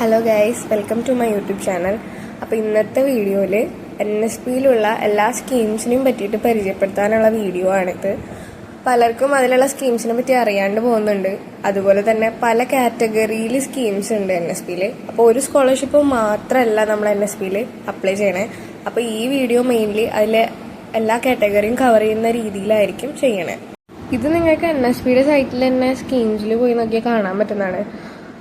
Hello guys, welcome to my YouTube channel. അപ്പോൾ ഇന്നത്തെ വീഡിയോയിൽ NSPയിലുള്ള എല്ലാ സ്കീംസിനെയും പറ്റിയിട്ട് പരിചയപ്പെടുത്താനുള്ള വീഡിയോ ആണിത്. പലർക്കും അതിലുള്ള സ്കീംസിനെ പറ്റി അറിയാണ്ട് പോകുന്നുണ്ട്. അതുപോലെ തന്നെ പല കാറ്റഗറിയിൽ സ്കീംസ് ഉണ്ട് NSPയിൽ. അപ്പോൾ ഒരു സ്കോളർഷിപ്പ് മാത്രമല്ല നമ്മൾ NSPയിൽ അപ്ലൈ ചെയ്യണേ. അപ്പോൾ ഈ വീഡിയോ മെയിൻലി അതിലെ എല്ലാ കാറ്റഗറിയും കവർ ചെയ്യുന്ന രീതിയിലായിരിക്കും ചെയ്യണേ. ഇത് നിങ്ങൾക്ക് NSPയുടെ സൈറ്റിൽ തന്നെ സ്കീംസിൽ പോയി നോക്കിയാൽ കാണാൻ പറ്റുന്നതാണ്.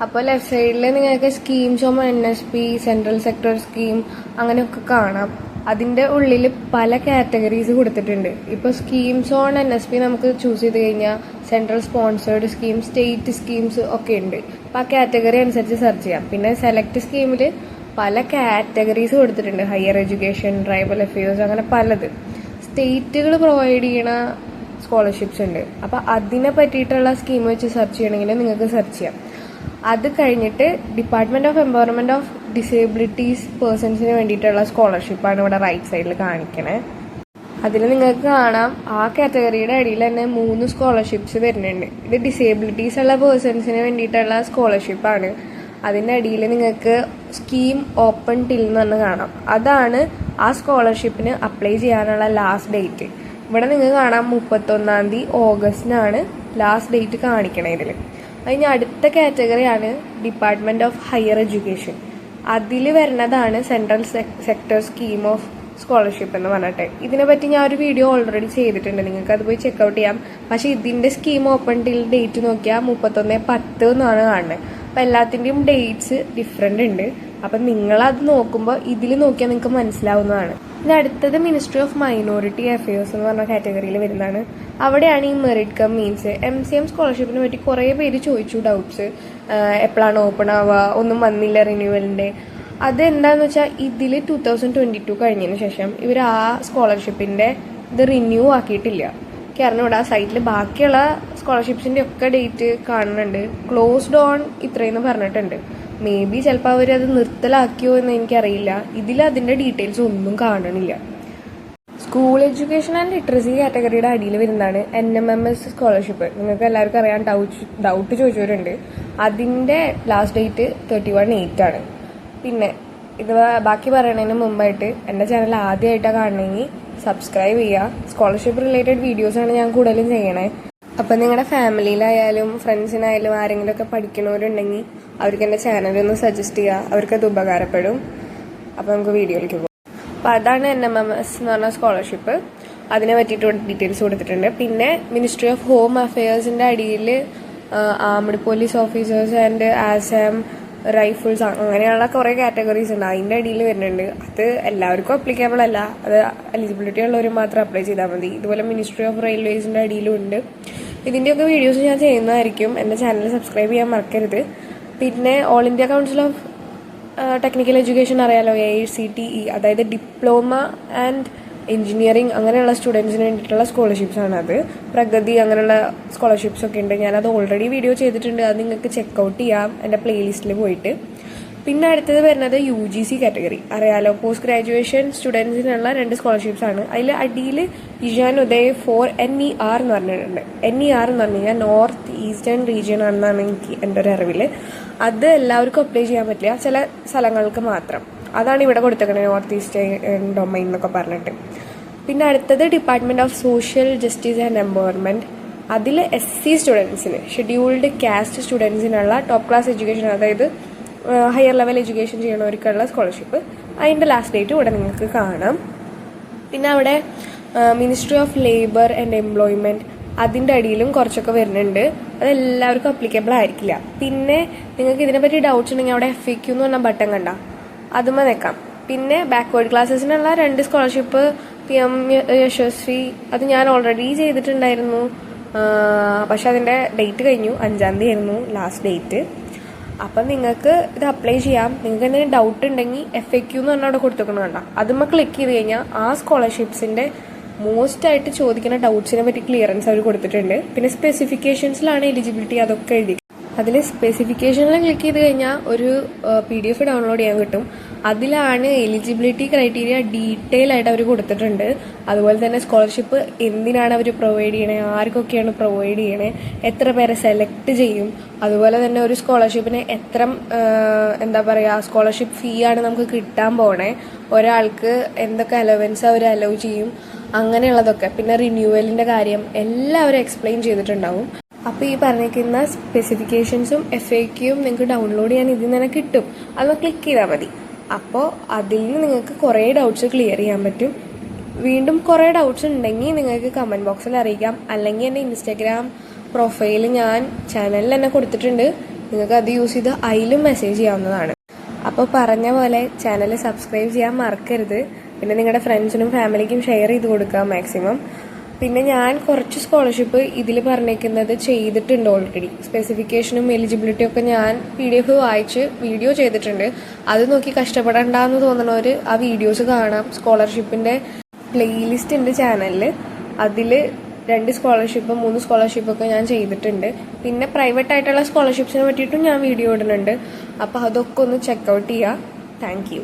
അപ്പോൾ ലെഫ്റ്റ് സൈഡിൽ നിങ്ങൾക്ക് schemes of NSP, central sector scheme അങ്ങനെയൊക്കെ കാണാം. അതിൻ്റെ ഉള്ളിൽ പല കാറ്റഗറീസ് കൊടുത്തിട്ടുണ്ട്. ഇപ്പോൾ സ്കീംസ് ഓൺ NSP നമുക്ക് ചൂസ് ചെയ്ത് കഴിഞ്ഞാൽ central sponsored scheme, state schemes ഒക്കെ ഉണ്ട്. അപ്പോൾ ആ കാറ്റഗറി അനുസരിച്ച് സെർച്ച് ചെയ്യാം. പിന്നെ സെലക്ട് സ്കീമിൽ പല കാറ്റഗറീസ് കൊടുത്തിട്ടുണ്ട്. ഹയർ എഡ്യൂക്കേഷൻ, ട്രൈബൽ അഫയേഴ്സ്, അങ്ങനെ പലത്. സ്റ്റേറ്റുകൾ പ്രൊവൈഡ് ചെയ്യണ സ്കോളർഷിപ്സ് ഉണ്ട്. അപ്പോൾ അതിനെ പറ്റിയിട്ടുള്ള സ്കീം വെച്ച് സെർച്ച് ചെയ്യണമെങ്കിൽ നിങ്ങൾക്ക് സെർച്ച് ചെയ്യാം. അത് കഴിഞ്ഞിട്ട് department of empowerment of disabilities പേഴ്സൺസിന് വേണ്ടിയിട്ടുള്ള സ്കോളർഷിപ്പാണ് ഇവിടെ റൈറ്റ് സൈഡിൽ കാണിക്കണേ. അതിൽ നിങ്ങൾക്ക് കാണാം ആ കാറ്റഗറിയുടെ അടിയിൽ തന്നെ 3 സ്കോളർഷിപ്സ് വരുന്നുണ്ട്. ഇത് ഡിസേബിലിറ്റീസ് ഉള്ള പേഴ്സൺസിന് വേണ്ടിയിട്ടുള്ള സ്കോളർഷിപ്പാണ്. അതിൻ്റെ അടിയിൽ നിങ്ങൾക്ക് സ്കീം ഓപ്പൺ ടിൽ എന്ന് പറഞ്ഞ് കാണാം. അതാണ് ആ സ്കോളർഷിപ്പിന് അപ്ലൈ ചെയ്യാനുള്ള ലാസ്റ്റ് ഡേറ്റ്. ഇവിടെ നിങ്ങൾക്ക് കാണാം 31 ഓഗസ്റ്റിനാണ് ലാസ്റ്റ് ഡേറ്റ് കാണിക്കണേ. ഇതിൽ അതിന് അടുത്ത കാറ്റഗറിയാണ് ഡിപ്പാർട്ട്മെന്റ് ഓഫ് ഹയർ എഡ്യൂക്കേഷൻ. അതിൽ വരുന്നതാണ് central sector scheme of scholarship എന്ന് പറഞ്ഞിട്ട്. ഇതിനെപ്പറ്റി ഞാൻ ഒരു വീഡിയോ ഓൾറെഡി ചെയ്തിട്ടുണ്ട്, നിങ്ങൾക്ക് അത് പോയി ചെക്കൗട്ട് ചെയ്യാം. പക്ഷെ ഇതിന്റെ സ്കീം ഓപ്പൺ ടിൽ ഡേറ്റ് നോക്കിയാൽ 31/10 എന്നാണ് കാണുന്നത്. അപ്പം എല്ലാത്തിൻ്റെയും ഡേറ്റ്സ് ഡിഫറെൻ്റ് ഉണ്ട്. അപ്പം നിങ്ങളത് നോക്കുമ്പോൾ ഇതിൽ നോക്കിയാൽ നിങ്ങൾക്ക് മനസ്സിലാവുന്നതാണ്. ഇനി അടുത്തത് മിനിസ്ട്രി ഓഫ് മൈനോറിറ്റി അഫയേഴ്സ് എന്ന് പറഞ്ഞ കാറ്റഗറിയിൽ വരുന്നതാണ്. അവിടെയാണ് ഈ മെറിറ്റ് കം മീൻസ്. MCM സ്കോളർഷിപ്പിനെ പറ്റി കുറേ പേര് ചോദിച്ചു ഡൗട്ട്സ്. എപ്പോഴാണ് ഓപ്പൺ ആവുക, ഒന്നും വന്നില്ല റിന്യൂവലിൻ്റെ. അതെന്താണെന്ന് വെച്ചാൽ ഇതിൽ 2022 കഴിഞ്ഞതിന് ശേഷം ഇവർ ആ സ്കോളർഷിപ്പിൻ്റെ ഇത് റിന്യൂ ആക്കിയിട്ടില്ല. കാരണം ഇവിടെ ആ സൈറ്റിൽ ബാക്കിയുള്ള സ്കോളർഷിപ്സിൻ്റെ ഒക്കെ ഡേറ്റ് കാണുന്നുണ്ട്. ക്ലോസ്ഡ് ഓൺ ഇത്രയെന്ന് പറഞ്ഞിട്ടുണ്ട്. മേ ബി ചിലപ്പോൾ അവരത് നിർത്തലാക്കിയോ എന്ന് എനിക്കറിയില്ല. ഇതിൽ അതിൻ്റെ ഡീറ്റെയിൽസ് ഒന്നും കാണണില്ല. സ്കൂൾ എഡ്യൂക്കേഷൻ ആൻഡ് ലിറ്ററസി കാറ്റഗറിയുടെ അടിയിൽ വരുന്നതാണ് NMMS സ്കോളർഷിപ്പ്. നിങ്ങൾക്ക് എല്ലാവർക്കും അറിയാൻ ഡൗട്ട് ചോദിച്ചവരുണ്ട്. അതിൻ്റെ ലാസ്റ്റ് ഡേറ്റ് 31/8 ആണ്. പിന്നെ ഇത് ബാക്കി പറയണതിന് മുമ്പായിട്ട് എൻ്റെ ചാനൽ ആദ്യമായിട്ടാണ് കാണണമെങ്കിൽ സബ്സ്ക്രൈബ് ചെയ്യുക. സ്കോളർഷിപ്പ് റിലേറ്റഡ് വീഡിയോസാണ് ഞാൻ കൂടുതലും ചെയ്യണേ. അപ്പം നിങ്ങളുടെ ഫാമിലിയിലായാലും ഫ്രണ്ട്സിനായാലും ആരെങ്കിലുമൊക്കെ പഠിക്കണവരുണ്ടെങ്കിൽ അവർക്ക് എൻ്റെ ചാനലൊന്ന് സജസ്റ്റ് ചെയ്യുക. അവർക്കത് ഉപകാരപ്പെടും. അപ്പോൾ നമുക്ക് വീഡിയോയിലേക്ക് പോകാം. അപ്പോൾ അതാണ് NMMS എന്ന് പറഞ്ഞ സ്കോളർഷിപ്പ്. അതിനെ പറ്റിയിട്ട് ഡീറ്റെയിൽസ് കൊടുത്തിട്ടുണ്ട്. പിന്നെ മിനിസ്ട്രി ഓഫ് ഹോം അഫയേഴ്സിൻ്റെ അടിയിൽ armed police officers and Assam rifles അങ്ങനെയുള്ള കുറേ കാറ്റഗറീസ് ഉണ്ട്. അതിൻ്റെ അടിയിൽ വരുന്നുണ്ട്. അത് എല്ലാവർക്കും അപ്ലിക്കബിൾ അല്ല. അത് എലിജിബിലിറ്റി ഉള്ളവർ മാത്രം അപ്ലൈ ചെയ്താൽ മതി. ഇതുപോലെ മിനിസ്ട്രി ഓഫ് റെയിൽവേസിൻ്റെ അടിയിലും ഉണ്ട്. ഇതിൻ്റെയൊക്കെ വീഡിയോസ് ഞാൻ ചെയ്യുന്നതായിരിക്കും. എൻ്റെ ചാനൽ സബ്സ്ക്രൈബ് ചെയ്യാൻ മറക്കരുത്. പിന്നെ all India council of technical education അറിയാലോ, AICTE, അതായത് ഡിപ്ലോമ ആൻഡ് എഞ്ചിനീയറിംഗ് അങ്ങനെയുള്ള സ്റ്റുഡൻസിന് വേണ്ടിയിട്ടുള്ള സ്കോളർഷിപ്സ് ആണ് അത്. പ്രഗതി അങ്ങനെയുള്ള സ്കോളർഷിപ്സ് ഒക്കെ ഉണ്ട്. ഞാനത് ഓൾറെഡി വീഡിയോ ചെയ്തിട്ടുണ്ട്. അത് നിങ്ങൾക്ക് ചെക്കൗട്ട് ചെയ്യാം എൻ്റെ പ്ലേലിസ്റ്റിൽ പോയിട്ട്. പിന്നെ അടുത്തത് വരുന്നത് UGC കാറ്റഗറി അറിയാലോ, പോസ്റ്റ് ഗ്രാജുവേഷൻ സ്റ്റുഡൻസിനുള്ള 2 സ്കോളർഷിപ്സ് ആണ്. അതിൽ അടിയിൽ ഇഷാൻ ഉദയ് ഫോർ NER എന്ന് പറഞ്ഞിട്ടുണ്ട്. NER എന്ന് പറഞ്ഞു കഴിഞ്ഞാൽ നോർത്ത് ഈസ്റ്റേൺ റീജിയൻ ആണെന്നാണ് എൻ്റെ ഒരു അറിവിൽ. അത് എല്ലാവർക്കും അപ്ലൈ ചെയ്യാൻ പറ്റില്ല, ചില സ്ഥലങ്ങൾക്ക് മാത്രം. അതാണ് ഇവിടെ കൊടുത്തേക്കുന്നത്, നോർത്ത് ഈസ്റ്റേൺ ഡൊമൈൻ എന്നൊക്കെ പറഞ്ഞിട്ട്. പിന്നെ അടുത്തത് department of social justice and empowerment. അതിൽ SC സ്റ്റുഡൻസിന്, ഷെഡ്യൂൾഡ് കാസ്റ്റ് സ്റ്റുഡൻസിനുള്ള ടോപ്പ് ക്ലാസ് എഡ്യൂക്കേഷൻ, അതായത് ഹയർ ലെവൽ എഡ്യൂക്കേഷൻ ചെയ്യണവർക്കുള്ള സ്കോളർഷിപ്പ്. അതിൻ്റെ ലാസ്റ്റ് ഡേറ്റ് ഇവിടെ നിങ്ങൾക്ക് കാണാം. പിന്നെ അവിടെ ministry of labour and employment, അതിൻ്റെ അടിയിലും കുറച്ചൊക്കെ വരുന്നുണ്ട്. അതെല്ലാവർക്കും അപ്ലിക്കബിൾ ആയിരിക്കില്ല. പിന്നെ നിങ്ങൾക്ക് ഇതിനെപ്പറ്റി ഡൗട്ട്സ് ഉണ്ടെങ്കിൽ അവിടെ FAQ എന്ന് പറഞ്ഞ ബട്ടൺ കണ്ട അതുമേ നിൽക്കാം. പിന്നെ ബാക്ക്വേർഡ് ക്ലാസ്സസിനുള്ള 2 സ്കോളർഷിപ്പ് PM യശസ്വി, അത് ഞാൻ ഓൾറെഡി ചെയ്തിട്ടുണ്ടായിരുന്നു. പക്ഷെ അതിൻ്റെ ഡേറ്റ് കഴിഞ്ഞു, 5-ാം തീയതി ആയിരുന്നു ലാസ്റ്റ് ഡേറ്റ്. അപ്പം നിങ്ങൾക്ക് ഇത് അപ്ലൈ ചെയ്യാം. നിങ്ങൾക്ക് എന്തെങ്കിലും ഡൗട്ട് ഉണ്ടെങ്കിൽ FAQ എന്ന് പറഞ്ഞാൽ അവിടെ കൊടുത്തേക്കണം കണ്ട അതുമ്മ ക്ലിക്ക് ചെയ്ത് കഴിഞ്ഞാൽ ആ സ്കോളർഷിപ്സിൻ്റെ മോസ്റ്റ് ആയിട്ട് ചോദിക്കുന്ന ഡൗട്ട്സിനെ പറ്റി ക്ലിയറൻസ് അവർ കൊടുത്തിട്ടുണ്ട്. പിന്നെ സ്പെസിഫിക്കേഷൻസിലാണ് എലിജിബിലിറ്റി, അതൊക്കെ എഴുതി. അതിൽ സ്പെസിഫിക്കേഷനിൽ ക്ലിക്ക് ചെയ്ത് കഴിഞ്ഞാൽ ഒരു PDF ഡൗൺലോഡ് ചെയ്യാൻ കിട്ടും. അതിലാണ് എലിജിബിലിറ്റി ക്രൈറ്റീരിയ ഡീറ്റെയിൽ ആയിട്ട് അവർ കൊടുത്തിട്ടുണ്ട്. അതുപോലെ തന്നെ സ്കോളർഷിപ്പ് എന്തിനാണ് അവർ പ്രൊവൈഡ് ചെയ്യണേ, ആർക്കൊക്കെയാണ് പ്രൊവൈഡ് ചെയ്യണേ, എത്ര പേരെ സെലക്ട് ചെയ്യും, അതുപോലെ തന്നെ ഒരു സ്കോളർഷിപ്പിന് എത്ര എന്താ പറയുക സ്കോളർഷിപ്പ് ഫീ ആണ് നമുക്ക് കിട്ടാൻ പോണേ, ഒരാൾക്ക് എന്തൊക്കെ അലവൻസ് അവർ അലൗ ചെയ്യും, അങ്ങനെയുള്ളതൊക്കെ. പിന്നെ റിന്യൂവലിൻ്റെ കാര്യം എല്ലാവരും എക്സ്പ്ലെയിൻ ചെയ്തിട്ടുണ്ടാവും. അപ്പോൾ ഈ പറഞ്ഞിരിക്കുന്ന സ്പെസിഫിക്കേഷൻസും FAQയും നിങ്ങൾക്ക് ഡൗൺലോഡ് ചെയ്യാൻ ഇതിൽ നിന്ന് തന്നെ കിട്ടും. അത് ക്ലിക്ക് ചെയ്താൽ മതി. അപ്പോൾ അതിൽ നിന്ന് നിങ്ങൾക്ക് കുറേ ഡൗട്ട്സ് ക്ലിയർ ചെയ്യാൻ പറ്റും. വീണ്ടും കുറേ ഡൗട്ട്സ് ഉണ്ടെങ്കിൽ നിങ്ങൾക്ക് കമൻറ്റ് ബോക്സിൽ അറിയിക്കാം. അല്ലെങ്കിൽ എൻ്റെ ഇൻസ്റ്റാഗ്രാം പ്രൊഫൈൽ ഞാൻ ചാനലിൽ തന്നെ കൊടുത്തിട്ടുണ്ട്. നിങ്ങൾക്ക് അത് യൂസ് ചെയ്ത് അതിലും മെസ്സേജ് ചെയ്യാവുന്നതാണ്. അപ്പോൾ പറഞ്ഞ പോലെ ചാനൽ സബ്സ്ക്രൈബ് ചെയ്യാൻ മറക്കരുത്. പിന്നെ നിങ്ങളുടെ ഫ്രണ്ട്സിനും ഫാമിലിക്കും ഷെയർ ചെയ്ത് കൊടുക്കുക മാക്സിമം. പിന്നെ ഞാൻ കുറച്ച് സ്കോളർഷിപ്പ് ഇതിൽ പറഞ്ഞേക്കുന്നത് ചെയ്തിട്ടുണ്ട് ഓൾറെഡി. സ്പെസിഫിക്കേഷനും എലിജിബിലിറ്റിയും ഒക്കെ ഞാൻ PDF വായിച്ച് വീഡിയോ ചെയ്തിട്ടുണ്ട്. അത് നോക്കി കഷ്ടപ്പെടണ്ടെന്ന് തോന്നുന്നവർ ആ വീഡിയോസ് കാണാം. സ്കോളർഷിപ്പിൻ്റെ പ്ലേലിസ്റ്റ് ഉണ്ട് ചാനലിൽ. അതിൽ 2 സ്കോളർഷിപ്പ് 3 സ്കോളർഷിപ്പൊക്കെ ഞാൻ ചെയ്തിട്ടുണ്ട്. പിന്നെ പ്രൈവറ്റ് ആയിട്ടുള്ള സ്കോളർഷിപ്സിനെ പറ്റിയിട്ടും ഞാൻ വീഡിയോ ഇടുന്നുണ്ട്. അപ്പോൾ അതൊക്കെ ഒന്ന് ചെക്കൗട്ട് ചെയ്യുക. Thank you.